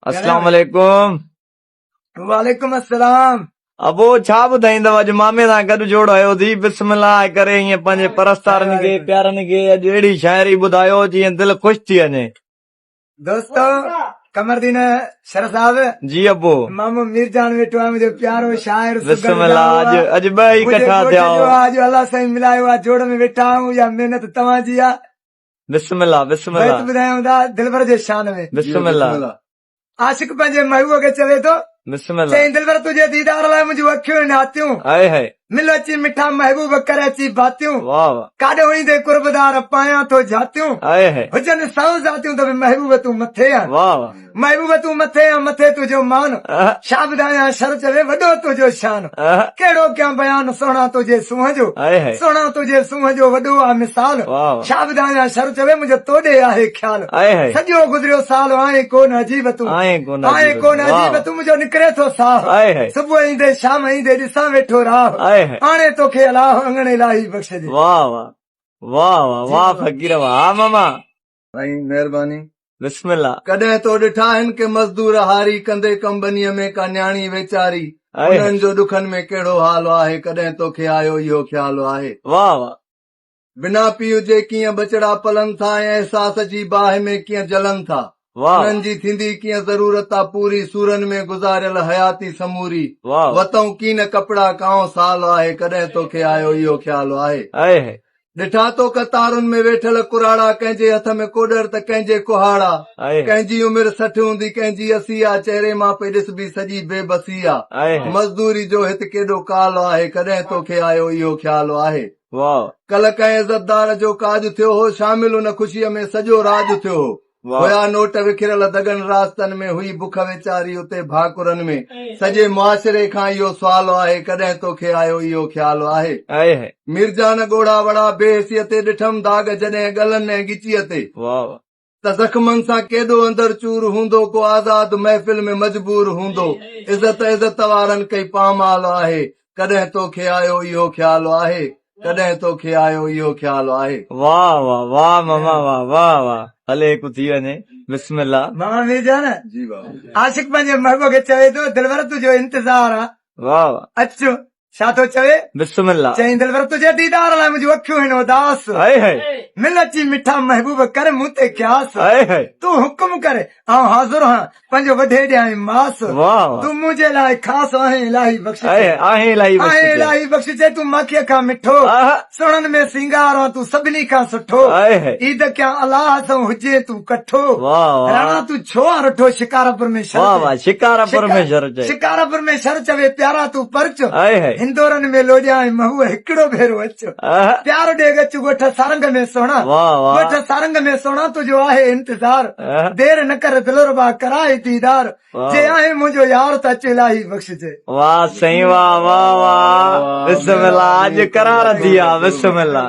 अस्सलाम वालेकुम। वालेकुम अस्सलाम। अबो छा ॿुधाईंदव अॼु मामे सां गॾु जोड़ आयो थी बिस्मिल्लाह करे ईअं पंहिंजे परस्तारनि खे प्यारनि खे अॼु अहिड़ी शाइरी ॿुधायो जीअं दिलि ख़ुशि थी वञे। दोस्तों कमरदीन शर साहब जी अबो मामो मीरजान वेठो आहे मुंहिंजो प्यारो शाइर बिस्मिल्लाह अॼु ॿ ई इकट्ठा थिया आज अल्लाह साईं मिलायो आहे जोड़ में वेठा आहियूं या महिनत तव्हांजी आहे। बिस्मिल्लाह बिस्मिल्लाह बैत ॿुधायूं था दिलबर जे शान में। बिस्मिल्लाह आशिक पंहिंजे महबूब खे चवे थो बिस्मिल्लाह चई दिलबर तुंहिंजे दीदार लाइ मुंहिंजूं अखियूं नातियूं हाय हाय मिल अची मिठा महबूब करे अची बातियूं वाह वाह काॾे वञी कुर्बदार पायां थो जातियूं हाय हाय हुजनि सौ जातियूं त बि महबूब तूं मथे आ वाह वाह महबूब तूं मथे आ मथे तुंहिंजो मान छा ॿुधायां शर चवे वॾो तुंहिंजो शान कहिड़ो कयां बयान सोना तुंहिंजे सूंहं जो हाय हाय सोना तुंहिंजे सूंहं जो वॾो आहे मिसाल वाह वाह छा ॿुधायां शर चवे मुंहिंजो तोॾे आहे ख्याल हाय हाय सॼो गुज़रियो साल आए कोन अजीब तूं आए कोन अजीब तूं मुंहिंजो निकिरे थो साह हाय हाय सुबुह ईंदे शाम ईंदे ॾिसां वेठो राह हाय हाय हाणे तोखे अलाह अंगण इलाही बख़्शजे। वाह वाह वाह वाह वाह फ़कीर वाह हा मामा साईं महिरबानी। बिस्मिल्लाह कॾहिं तो ॾिठा आहिनि के मज़दूर हारी कंदे कंबनीअ में का न्याणी वेचारी हाय हाय उन्हनि जो ॾुखनि में कहिड़ो हाल आहे कॾहिं तोखे आयो इहो ख़्यालु आहे। वाह वाह बिना पीउ जे कीअं बचड़ा पलनि था ऐं अहसास जी बाहि में कीअं जलनि था वाह उन्हनि जी थींदी कीअं ज़रूरत आहे पूरी सूरनि में गुज़ारियल हयाती समूरी वाह वतऊं कीन कपिड़ा काओ साल आहे कॾहिं तोखे आयो इहो ख़्यालु आहे। हाय हाय ॾिठा तो कतारुनि में वेठल कुराड़ा कंहिंजे हथ में कोडर त कंहिंजे कुहाड़ा हाय कंहिंजी उमिरि 60 हूंदी कंहिंजी 80 आहे चेहरे मां पई ॾिस बि सॼी बेबसी आहे हाय हाय मज़दूरी जो हिते केॾो काल आहे कॾहिं तोखे आयो इहो ख़्यालु आहे। वाह कल्ह कंहिं इज़तदार जो काज थियो हो शामिल उन ख़ुशीअ में सॼो राज थियो हो वाह हुया नोट विखिरल दगन रास्तनि में हुई बुख वेचारी उते भाकुरनि में सॼे मुआशिरे खां इहो सुवाल आहे कॾहिं तोखे आयो इहो ख़्यालु आहे। हाय हाय मिर्जान ॻोढ़ा वड़ा बेहसियत ॾिठमि दाग जॾहिं गलनि ऐं गिचीअ ते वाह वाह त ज़ख़्मनि सां केॾो अंदर चूर हूंदो को आज़ाद महफ़िल में मजबूर हूंदो इज़त वारनि कई पामाल आहे कॾहिं तोखे आयो इहो ख़्यालु आहे कॾहिं तोखे आयो इहो ख़्यालु आहे। वाह वाह वाह मामा वाह वाह वाह हले हिकु थी वञे बिस्मिल्लाह मामा मीरजान जी बाबा आशिक पंहिंजे महबूब खे चवे थो दिलबर तुंहिंजो इंतज़ार आहे वाह वाह अचो छा थो चवे बिस्मिल्लाह चई दिलबर तुंहिंजे दीदार लाइ मुंहिंजूं अखियूं आहिनि उदास हाय हाय मिल अची मिठा महबूब कर मूं ते क़यास हाय हाय तूं हुकुम करे आउं हाज़ुर हां पंहिंजो वढे ॾियां मास वाह वाह तूं मुंहिंजे लाइ ख़ासि आहीं इलाही बख़्श हाय हाय आहे इलाही इलाही बख़्श चए तूं माखीअ खां मिठो सुणनि में सिंगार आहे तूं सभिनी खां सुठो हाय हाय ईद कयां अलाह सां हुजे तूं कठो वाह वाह राणा तूं छो आहे रुठो शिकारपुर में वाह वाह शिकारपुर में शर चए शिकारपुर में शर चवे प्यारा तूं परच हाय हाय हिंदोरनि में लोॼाए महू हिकिड़ो भेरो अचो प्यार ॾे गच ॻोठ सारंग में सोना वाह वाह ॻोठ सारंग में सोना तुंहिंजो आहे इंतज़ार देर न कर दिलरुबा कराए दीदार जे आहे मुंहिंजो यार त अच इलाही बख़्शजे। वाह सही वाह वाह वाह बिस्मिल्लाह अॼु करार थी आहे बिस्मिल्लाह।